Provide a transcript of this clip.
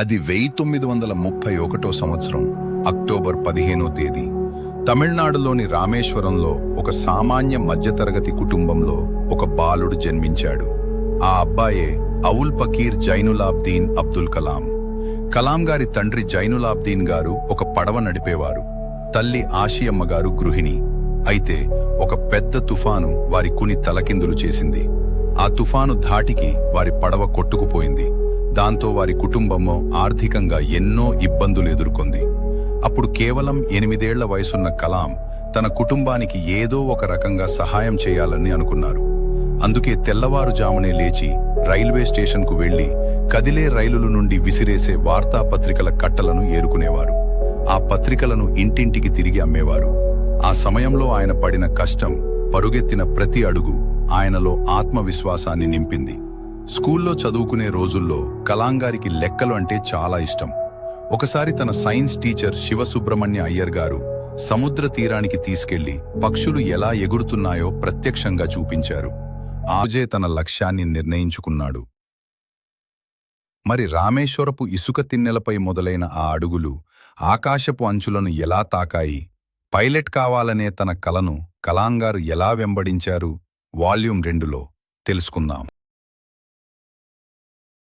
అది 1931 సంవత్సరం అక్టోబర్ 15వ తేదీ తమిళనాడులోని రామేశ్వరంలో ఒక సామాన్య మధ్యతరగతి కుటుంబంలో ఒక బాలుడు జన్మించాడు. ఆ అబ్బాయే అవుల్ పకీర్ జైనులాబ్దీన్ అబ్దుల్ కలాం. కలాం గారి తండ్రి జైనులాబ్దీన్ గారు ఒక పడవ నడిపేవారు. తల్లి ఆషియమ్మ గారు గృహిణి. అయితే ఒక పెద్ద తుఫాను వారి కుని తలకిందులు చేసింది. ఆ తుఫాను ధాటికి వారి పడవ కొట్టుకుపోయింది. దాంతో వారి కుటుంబము ఆర్థికంగా ఎన్నో ఇబ్బందులు ఎదుర్కొంది. అప్పుడు కేవలం 8 ఏళ్ల వయసున్న కలాం తన కుటుంబానికి ఏదో ఒక రకంగా సహాయం చేయాలని అనుకున్నారు. అందుకే తెల్లవారుజామునే లేచి రైల్వే స్టేషన్కు వెళ్లి కదిలే రైలుల నుండి విసిరేసే వార్తాపత్రికల కట్టలను ఏరుకునేవారు. ఆ పత్రికలను ఇంటింటికి తిరిగి అమ్మేవారు. ఆ సమయంలో ఆయన పడిన కష్టం, పరుగెత్తిన ప్రతి అడుగు ఆయనలో ఆత్మవిశ్వాసాన్ని నింపింది. స్కూల్లో చదువుకునే రోజుల్లో కలాం గారికి లెక్కలు అంటే చాలా ఇష్టం. ఒకసారి తన సైన్స్ టీచర్ శివసుబ్రహ్మణ్య అయ్యర్ గారు సముద్ర తీరానికి తీసుకెళ్లి పక్షులు ఎలా ఎగురుతున్నాయో ప్రత్యక్షంగా చూపించారు. ఆజే తన లక్ష్యాన్ని నిర్ణయించుకున్నాడు. మరి రామేశ్వరపు ఇసుక తిన్నెలపై మొదలైన ఆ అడుగులు ఆకాశపు అంచులను ఎలా తాకాయి? పైలట్ కావాలనే తన కలను కలాం గారు ఎలా వెంబడించారు? వాల్యూమ్ 2లో తెలుసుకుందాం.